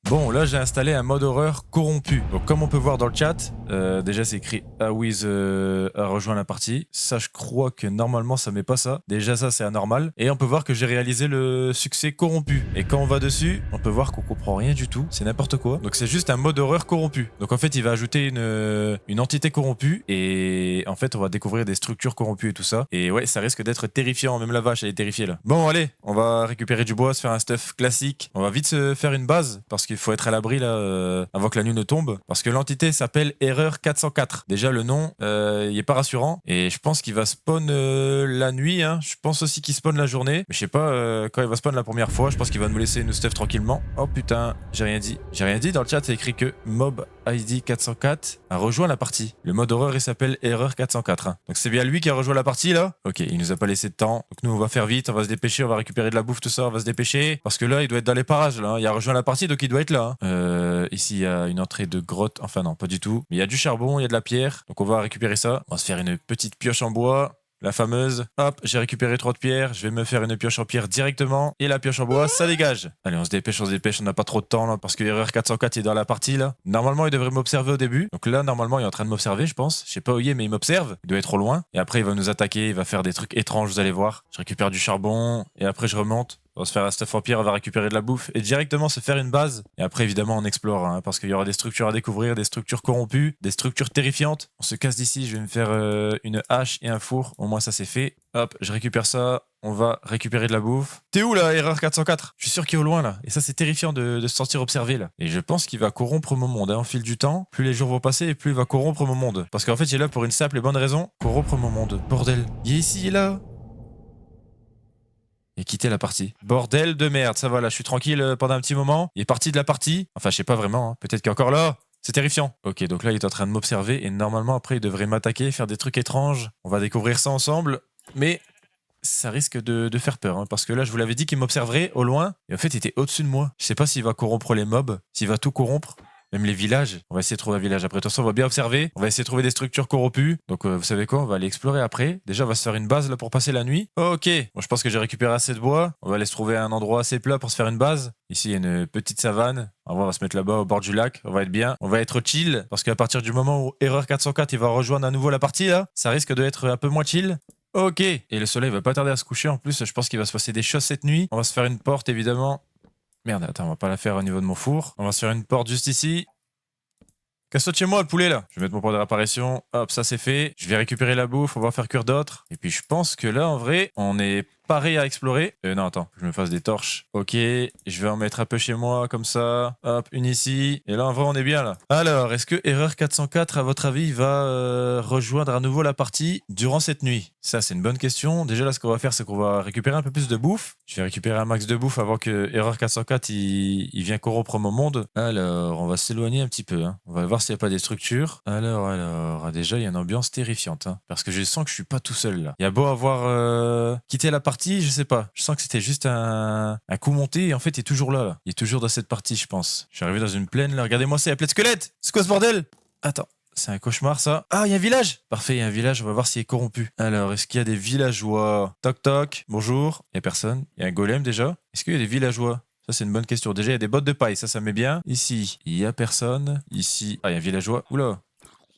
Bon, là j'ai installé un mode horreur corrompu. Donc comme on peut voir dans le chat, déjà c'est écrit Awiz a rejoint la partie. Ça je crois que normalement ça met pas ça. Déjà ça c'est anormal. Et on peut voir que j'ai réalisé le succès corrompu. Et quand on va dessus, on peut voir qu'on comprend rien du tout. C'est n'importe quoi. Donc c'est juste un mode horreur corrompu. Donc en fait il va ajouter une entité corrompue. Et en fait on va découvrir des structures corrompues et tout ça. Et ouais, ça risque d'être terrifiant. Même la vache elle est terrifiée là. Bon allez, on va récupérer du bois, se faire un stuff classique. On va vite se faire une base parce qu'il faut être à l'abri là avant que la nuit ne tombe. Parce que l'entité s'appelle Erreur 404. Déjà le nom il est pas rassurant. Et je pense qu'il va spawn la nuit. Hein. Je pense aussi qu'il spawn la journée. Mais je sais pas quand il va spawn la première fois. Je pense qu'il va nous laisser nous stuff tranquillement. Oh putain, j'ai rien dit. J'ai rien dit. Dans le chat c'est écrit que Mob ID 404 a rejoint la partie. Le mode horreur il s'appelle Erreur 404. Hein. Donc c'est bien lui qui a rejoint la partie là. Ok, il nous a pas laissé de temps. Donc nous on va faire vite, on va se dépêcher, on va récupérer de la bouffe, tout ça, on va se dépêcher. Parce que là il doit être dans les parages là. Hein. Il a rejoint la partie donc il doit être là. Hein. Ici il y a une entrée de grotte. Enfin non, pas du tout. Mais il y a du charbon, il y a de la pierre. Donc on va récupérer ça. On va se faire une petite pioche en bois. La fameuse. Hop, j'ai récupéré 3 de pierre. Je vais me faire une pioche en pierre directement. Et la pioche en bois, ça dégage. Allez, on se dépêche, on n'a pas trop de temps là. Parce que Erreur 404 est dans la partie là. Normalement, il devrait m'observer au début. Donc là, normalement, il est en train de m'observer, je pense. Je sais pas où il est, mais il m'observe. Il doit être trop loin. Et après, il va nous attaquer. Il va faire des trucs étranges, vous allez voir. Je récupère du charbon. Et après, je remonte. On va se faire un stuff en pierre, on va récupérer de la bouffe et directement se faire une base. Et après, évidemment, on explore hein, parce qu'il y aura des structures à découvrir, des structures corrompues, des structures terrifiantes. On se casse d'ici, je vais me faire une hache et un four. Au moins, ça c'est fait. Hop, je récupère ça. On va récupérer de la bouffe. T'es où là, Erreur 404? Je suis sûr qu'il est au loin là. Et ça, c'est terrifiant de se sentir observé là. Et je pense qu'il va corrompre mon monde. Hein. Au fil du temps, plus les jours vont passer et plus il va corrompre mon monde. Parce qu'en fait, il est là pour une simple et bonne raison corrompre mon monde. Bordel. Il est ici, il est là. Et quitter la partie. Bordel de merde, ça va là, je suis tranquille pendant un petit moment. Il est parti de la partie. Enfin, je sais pas vraiment, hein. Peut-être qu'il est encore là. C'est terrifiant. Ok, donc là, il est en train de m'observer et normalement, après, il devrait m'attaquer, faire des trucs étranges. On va découvrir ça ensemble. Mais ça risque de faire peur, hein, parce que là, je vous l'avais dit qu'il m'observerait au loin. Et en fait, il était au-dessus de moi. Je sais pas s'il va corrompre les mobs, s'il va tout corrompre. Même les villages, on va essayer de trouver un village. Après, de toute façon, on va bien observer. On va essayer de trouver des structures corrompues. Donc, vous savez quoi? On va aller explorer après. Déjà, on va se faire une base là pour passer la nuit. Ok. Bon, je pense que j'ai récupéré assez de bois. On va aller se trouver un endroit assez plat pour se faire une base. Ici, il y a une petite savane. On va se mettre là-bas au bord du lac. On va être bien. On va être chill. Parce qu'à partir du moment où Erreur 404 il va rejoindre à nouveau la partie, là, ça risque d'être un peu moins chill. Ok. Et le soleil va pas tarder à se coucher. En plus, je pense qu'il va se passer des choses cette nuit. On va se faire une porte, évidemment. Merde, attends, on va pas la faire au niveau de mon four. On va se faire une porte juste ici. Casse-toi de chez moi, le poulet, là. Je vais mettre mon point de réparation. Hop, ça c'est fait. Je vais récupérer la bouffe, on va en faire cuire d'autres. Et puis je pense que là, en vrai, on est paré à explorer. Non, attends, je me fasse des torches. Ok, je vais en mettre un peu chez moi, comme ça. Hop, une ici. Et là, en vrai, on est bien, là. Alors, est-ce que Erreur 404, à votre avis, va rejoindre à nouveau la partie durant cette nuit? Ça, c'est une bonne question. Déjà, là, ce qu'on va faire, c'est qu'on va récupérer un peu plus de bouffe. Je vais récupérer un max de bouffe avant que Erreur 404, il vienne corrompre mon monde. Alors, on va s'éloigner un petit peu. Hein. On va voir s'il n'y a pas des structures. Alors, déjà, il y a une ambiance terrifiante. Hein, parce que je sens que je suis pas tout seul, là. Il y a beau avoir quitté la partie, je sais pas. Je sens que c'était juste un coup monté et en fait, il est toujours là, là. Il est toujours dans cette partie, je pense. Je suis arrivé dans une plaine, là. Regardez-moi ça, il y a plein de squelettes. C'est quoi ce bordel? Attends. C'est un cauchemar, ça. Ah, il y a un village. Parfait, il y a un village. On va voir s'il est corrompu. Alors, est-ce qu'il y a des villageois? Toc toc. Bonjour. Il y a personne. Il y a un golem déjà. Est-ce qu'il y a des villageois? Ça, c'est une bonne question. Déjà, il y a des bottes de paille. Ça met bien. Ici, il y a personne. Ici, ah, il y a un villageois. Oula.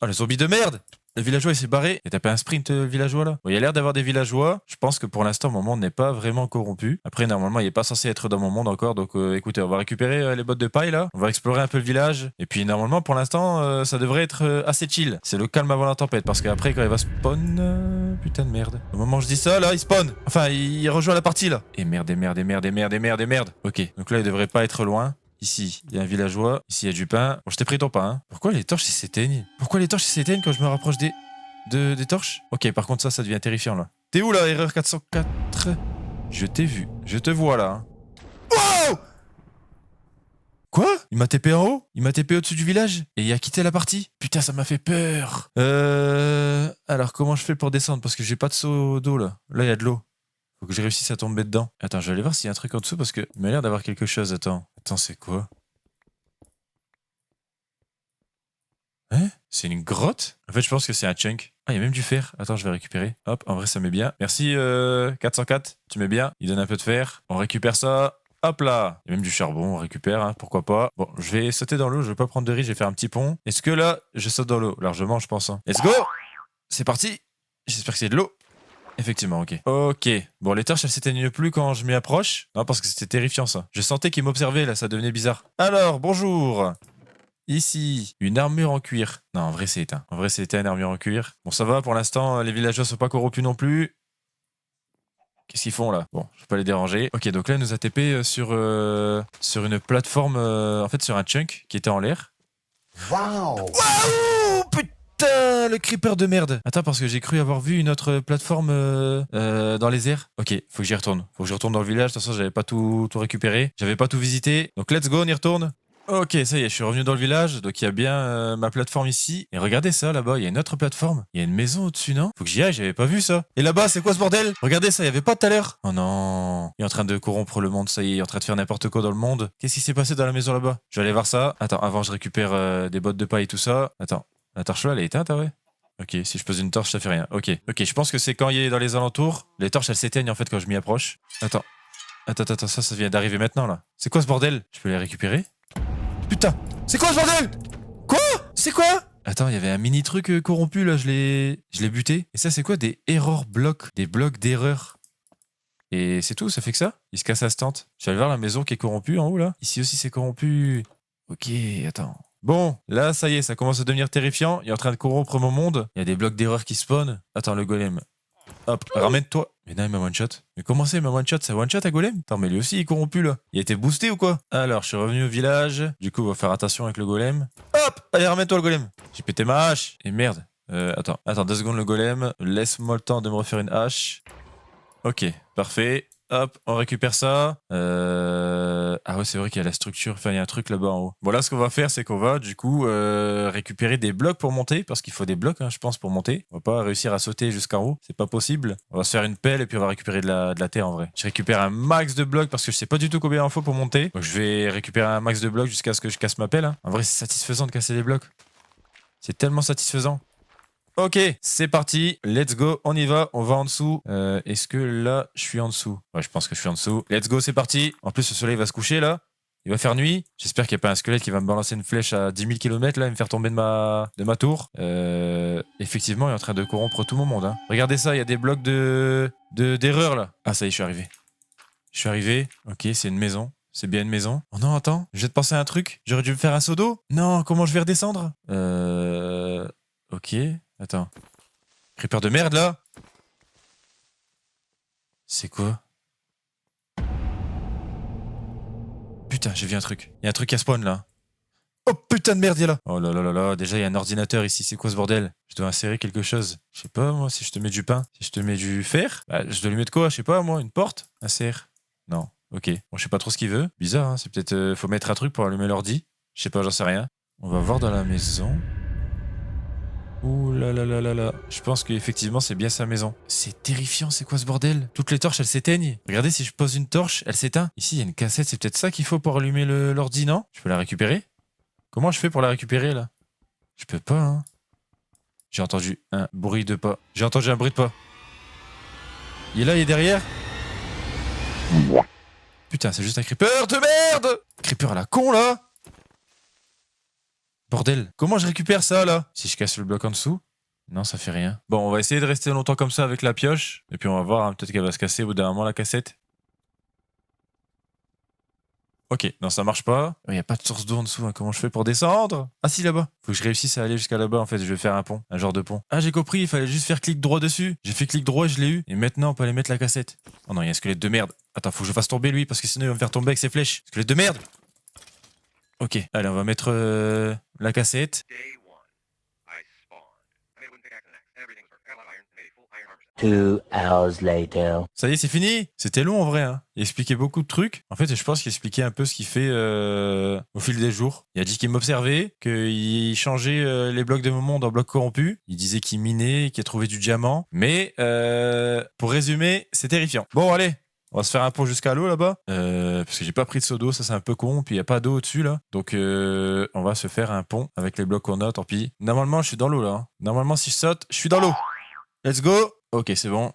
Ah, le zombie de merde. Le villageois il s'est barré. Et t'as pas un sprint villageois là? Bon, il y a l'air d'avoir des villageois. Je pense que pour l'instant mon monde n'est pas vraiment corrompu. Après normalement il est pas censé être dans mon monde encore. Donc écoutez, on va récupérer les bottes de paille là. On va explorer un peu le village. Et puis normalement pour l'instant ça devrait être assez chill. C'est le calme avant la tempête. Parce qu'après quand il va spawn... putain de merde. Au moment où je dis ça là il spawn. Enfin il rejoint la partie là. Et merde. Ok. Donc là il devrait pas être loin. Ici, il y a un villageois. Ici, il y a du pain. Bon, je t'ai pris ton pain. Hein. Pourquoi les torches s'éteignent? Pourquoi les torches s'éteignent quand je me rapproche des torches? Ok, par contre, ça devient terrifiant, là. T'es où, là, Erreur 404? Je t'ai vu. Je te vois, là. Hein. Wow! Quoi? Il m'a TP en haut? Il m'a TP au-dessus du village? Et il a quitté la partie? Putain, ça m'a fait peur. Alors, comment je fais pour descendre? Parce que j'ai pas de seau d'eau, là. Là, il y a de l'eau. Faut que je réussisse à tomber dedans. Attends, je vais aller voir s'il y a un truc en dessous parce que il m'a l'air d'avoir quelque chose. Attends, c'est quoi? Hein? C'est une grotte? En fait, je pense que c'est un chunk. Ah, il y a même du fer. Attends, je vais récupérer. Hop, en vrai, ça met bien. Merci 404, tu mets bien. Il donne un peu de fer. On récupère ça. Hop là. Il y a même du charbon, on récupère, hein, pourquoi pas. Bon, je vais sauter dans l'eau, je vais pas prendre de risque, je vais faire un petit pont. Est-ce que là, je saute dans l'eau? Largement, je pense. Hein. Let's go. C'est parti. J'espère que c'est de l'eau. Effectivement, ok. Ok. Bon, les torches, elles s'éteignent plus quand je m'y approche. Non, parce que c'était terrifiant, ça. Je sentais qu'ils m'observaient, là, ça devenait bizarre. Alors, bonjour. Ici, une armure en cuir. Non, en vrai, c'est éteint. En vrai, c'est éteint, une armure en cuir. Bon, ça va, pour l'instant, les villageois sont pas corrompus non plus. Qu'est-ce qu'ils font, là? Bon, je vais pas les déranger. Ok, donc là, il nous a TP sur une plateforme, en fait, sur un chunk qui était en l'air. Waouh! Waouh! Putain, le creeper de merde. Attends, parce que j'ai cru avoir vu une autre plateforme dans les airs. Ok, faut que j'y retourne. Faut que je retourne dans le village. De toute façon, j'avais pas tout récupéré. J'avais pas tout visité. Donc, let's go, on y retourne. Ok, ça y est, je suis revenu dans le village. Donc, il y a bien ma plateforme ici. Et regardez ça, là-bas, il y a une autre plateforme. Il y a une maison au-dessus, non? Faut que j'y aille, j'avais pas vu ça. Et là-bas, c'est quoi ce bordel? Regardez ça, il y avait pas tout à l'heure. Oh non. Il est en train de corrompre le monde, ça y est, il est en train de faire n'importe quoi dans le monde. Qu'est-ce qui s'est passé dans la maison là-bas? Je vais aller voir ça. Attends, avant, je récupère des bottes de paille et tout ça. Attends, la torche là, elle est éteinte, ah ouais? Ok, si je pose une torche, ça fait rien. Ok, je pense que c'est quand il est dans les alentours. Les torches, elles s'éteignent en fait quand je m'y approche. Attends, ça vient d'arriver maintenant là. C'est quoi ce bordel? Je peux les récupérer? Putain, c'est quoi ce bordel? Quoi? C'est quoi? Attends, il y avait un mini truc corrompu là, je l'ai buté. Et ça, c'est quoi? Des error blocks, des blocs d'erreur. Et c'est tout, ça fait que ça? Il se casse instant. Je vais aller voir la maison qui est corrompue en haut là. Ici aussi, c'est corrompu. Ok, attends. Bon, là, ça y est, ça commence à devenir terrifiant. Il est en train de corrompre mon monde. Il y a des blocs d'erreur qui spawnent. Attends, le golem. Hop, ramène-toi. Mais non, il m'a one-shot. Mais comment c'est, il m'a one-shot? C'est one-shot à golem? Attends, mais lui aussi, il est corrompu, là. Il a été boosté ou quoi? Alors, je suis revenu au village. Du coup, on va faire attention avec le golem. Hop! Allez, ramène-toi, le golem. J'ai pété ma hache. Et merde. Attends, 2 secondes, le golem. Laisse-moi le temps de me refaire une hache. Ok, parfait. Hop, on récupère ça. Ah ouais, c'est vrai qu'il y a la structure. Enfin, il y a un truc là-bas en haut. Bon, là, ce qu'on va faire, c'est qu'on va, du coup, récupérer des blocs pour monter. Parce qu'il faut des blocs, hein, je pense, pour monter. On va pas réussir à sauter jusqu'en haut. C'est pas possible. On va se faire une pelle et puis on va récupérer de la terre, en vrai. Je récupère un max de blocs parce que je sais pas du tout combien il en faut pour monter. Donc, je vais récupérer un max de blocs jusqu'à ce que je casse ma pelle. Hein. En vrai, c'est satisfaisant de casser des blocs. C'est tellement satisfaisant. Ok, c'est parti, let's go, on y va, on va en dessous. Est-ce que là, je suis en dessous? Ouais, je pense que je suis en dessous. Let's go, c'est parti. En plus, le soleil va se coucher là. Il va faire nuit. J'espère qu'il n'y a pas un squelette qui va me balancer une flèche à 10 000 km là et me faire tomber de ma tour. Effectivement, il est en train de corrompre tout mon monde. Hein. Regardez ça, il y a des blocs d'erreur là. Ah, ça y est, je suis arrivé. Je suis arrivé. Ok, c'est une maison. C'est bien une maison. Oh non, attends, je viens de penser à un truc. J'aurais dû me faire un seau d'eau. Non, comment je vais redescendre? Ok. Attends. Creeper de merde, là? C'est quoi? Putain, j'ai vu un truc. Il y a un truc à spawn, là. Oh putain de merde, il est là. Oh là là là là, déjà, il y a un ordinateur ici. C'est quoi ce bordel? Je dois insérer quelque chose. Je sais pas, moi, si je te mets du pain. Si je te mets du fer, bah, je dois lui mettre quoi? Je sais pas, moi, une porte? Insère. Non. Ok. Bon, je sais pas trop ce qu'il veut. Bizarre, hein. C'est peut-être... faut mettre un truc pour allumer l'ordi. Je sais pas, j'en sais rien. On va voir dans la maison... Ouh là là là là là. Je pense qu'effectivement, c'est bien sa maison. C'est terrifiant, c'est quoi ce bordel? Toutes les torches, elles s'éteignent. Regardez, si je pose une torche, elle s'éteint. Ici, il y a une cassette, c'est peut-être ça qu'il faut pour allumer l'ordi, non? Je peux la récupérer? Comment je fais pour la récupérer, là? Je peux pas, hein. J'ai entendu un bruit de pas. J'ai entendu un bruit de pas. Il est là, il est derrière? Putain, c'est juste un creeper de merde! Creeper à la con, là! Bordel, comment je récupère ça là? Si je casse le bloc en dessous? Non, ça fait rien. Bon, on va essayer de rester longtemps comme ça avec la pioche. Et puis on va voir, hein, peut-être qu'elle va se casser au bout d'un moment la cassette. Ok, non, ça marche pas. Il n'y a pas de source d'eau en dessous, hein. Comment je fais pour descendre? Ah si, là-bas. Faut que je réussisse à aller jusqu'à là-bas en fait. Je vais faire un pont, un genre de pont. Ah, j'ai compris, il fallait juste faire clic droit dessus. J'ai fait clic droit et je l'ai eu. Et maintenant, on peut aller mettre la cassette. Oh non, il y a un squelette de merde. Attends, faut que je fasse tomber lui parce que sinon il va me faire tomber avec ses flèches. Squelette de merde! Ok, allez, on va mettre la cassette. 2 hours later. Ça y est, c'est fini. C'était long en vrai. Hein. Il expliquait beaucoup de trucs. En fait, je pense qu'il expliquait un peu ce qu'il fait au fil des jours. Il a dit qu'il m'observait, qu'il changeait les blocs de mon monde en blocs corrompus. Il disait qu'il minait, qu'il a trouvé du diamant. Mais pour résumer, c'est terrifiant. Bon, allez. On va se faire un pont jusqu'à l'eau là-bas. Parce que j'ai pas pris de seau d'eau, ça c'est un peu con. Puis il n'y a pas d'eau au-dessus là. Donc on va se faire un pont avec les blocs qu'on a, tant pis. Normalement, je suis dans l'eau là. Hein. Normalement, si je saute, je suis dans l'eau. Let's go. Ok, c'est bon.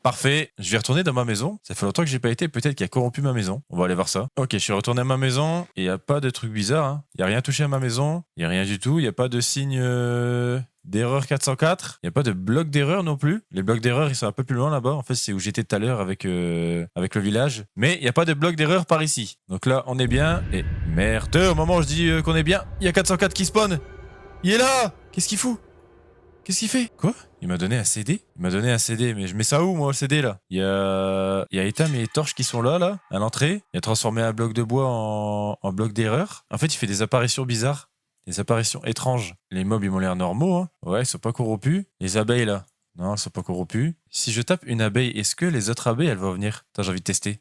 Parfait. Je vais retourner dans ma maison. Ça fait longtemps que j'ai pas été. Peut-être qu'il a corrompu ma maison. On va aller voir ça. Ok, je suis retourné à ma maison. Et y a pas de truc bizarre. Hein. Y a rien touché à ma maison. Y a rien du tout. Y a pas de signe d'erreur 404. Y a pas de bloc d'erreur non plus. Les blocs d'erreur, ils sont un peu plus loin là-bas. En fait, c'est où j'étais tout à l'heure avec le village. Mais y a pas de bloc d'erreur par ici. Donc là, on est bien. Et merde, au moment où je dis qu'on est bien, y a 404 qui spawn. Il est là. Qu'est-ce qu'il fout? Qu'est-ce qu'il fait? Quoi? Il m'a donné un CD? Il m'a donné un CD, mais je mets ça où, moi, le CD, là? Il y a éteint mes torches qui sont là, à l'entrée. Il a transformé un bloc de bois en bloc d'erreur. En fait, il fait des apparitions bizarres. Des apparitions étranges. Les mobs, ils m'ont l'air normaux, hein. Ouais, ils sont pas corrompus. Les abeilles, là. Non, elles sont pas corrompues. Si je tape une abeille, est-ce que les autres abeilles, elles vont venir? Attends, j'ai envie de tester.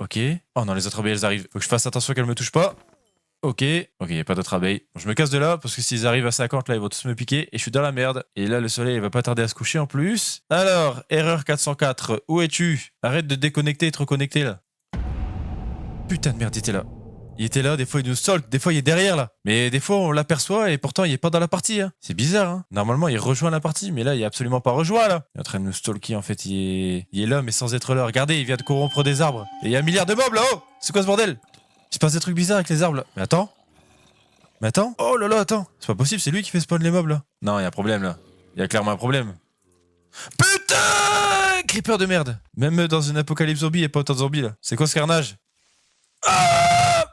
Ok. Oh non, les autres abeilles, elles arrivent. Faut que je fasse attention qu'elles me touchent pas. Ok, y a pas d'autres abeilles. Bon, je me casse de là parce que s'ils arrivent à 50, là, ils vont tous me piquer et je suis dans la merde. Et là, le soleil, il va pas tarder à se coucher en plus. Alors, erreur 404, où es-tu? Arrête de déconnecter et te reconnecter là. Putain de merde, il était là. Il était là, des fois il nous stalk, des fois il est derrière là. Mais des fois on l'aperçoit et pourtant il est pas dans la partie. Hein. C'est bizarre, hein. Normalement il rejoint la partie, mais là il est absolument pas rejoint là. Il est en train de nous stalker en fait, il est là mais sans être là. Regardez, il vient de corrompre des arbres. Et il y a un milliard de mobs là-haut. C'est quoi ce bordel? Il se passe des trucs bizarres avec les arbres là. Mais attends. Oh là là, attends. C'est pas possible, c'est lui qui fait spawn les mobs là. Non, il y a un problème là. Il y a clairement un problème. Putain! Creeper de merde. Même dans une apocalypse zombie, il n'y a pas autant de zombies là. C'est quoi ce carnage? Ah!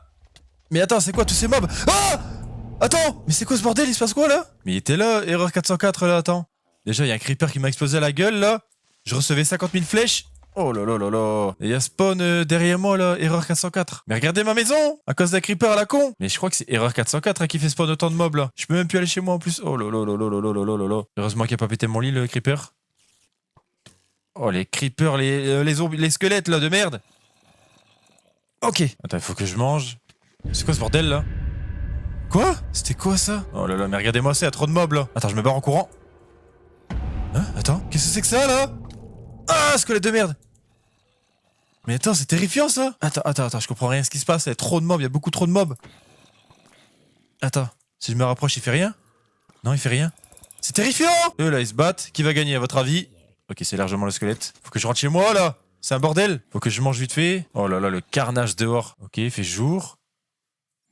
Mais attends, c'est quoi tous ces mobs? Ah! Attends! Mais c'est quoi ce bordel? Il se passe quoi là? Mais il était là, erreur 404 là, attends. Déjà, il y a un creeper qui m'a explosé à la gueule là. Je recevais 50 000 flèches. Oh là là là là. Et il y a spawn derrière moi là, erreur 404. Mais regardez ma maison! À cause d'un creeper à la con! Mais je crois que c'est erreur 404 hein, qui fait spawn autant de mobs là. Je peux même plus aller chez moi en plus. Oh là là là là là là là là là. Heureusement qu'il a pas pété mon lit le creeper. Oh les creepers, les zombies, les squelettes là de merde. Ok. Attends, il faut que je mange. C'est quoi ce bordel là? Quoi? C'était quoi ça? Oh là là, mais regardez-moi ça, il y a trop de mobs là. Attends, je me barre en courant. Hein? Attends, qu'est-ce que c'est que ça là? Ah, squelette de merde! Mais attends, c'est terrifiant ça! Attends, je comprends rien ce qui se passe, il y a trop de mobs, il y a beaucoup trop de mobs. Attends, si je me rapproche, il fait rien? Non, il fait rien. C'est terrifiant! Eux là, ils se battent, qui va gagner à votre avis? Ok, c'est largement le squelette. Faut que je rentre chez moi là! C'est un bordel! Faut que je mange vite fait. Oh là là, le carnage dehors. Ok, il fait jour.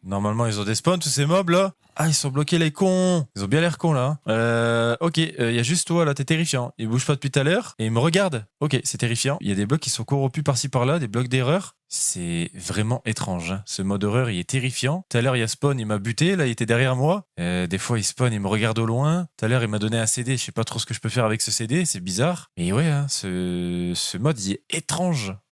Normalement, ils ont des spawns, tous ces mobs là. Ah, ils sont bloqués les cons. Ils ont bien l'air cons là. Ok, y a juste toi là, t'es terrifiant. Il bouge pas depuis tout à l'heure et il me regarde. Ok, c'est terrifiant. Il y a des blocs qui sont corrompus par-ci par-là, des blocs d'erreur. C'est vraiment étrange. Hein. Ce mode horreur, il est terrifiant. Tout à l'heure, il y a Spawn, il m'a buté, là, il était derrière moi. Des fois, il spawn, il me regarde au loin. Tout à l'heure, il m'a donné un CD. Je sais pas trop ce que je peux faire avec ce CD, c'est bizarre. Mais ouais, hein, ce mode, il est étrange.